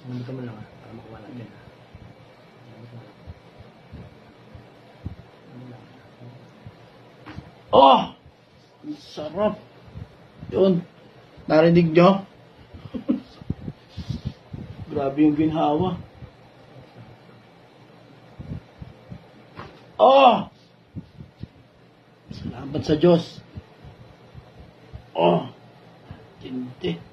Nabuto mo lang para makuha natin Oh! Ang sarap. Yun. Narinig nyo? Grabe yung ginhawa. Oh! Salamat sa Diyos. Oh! Tindi.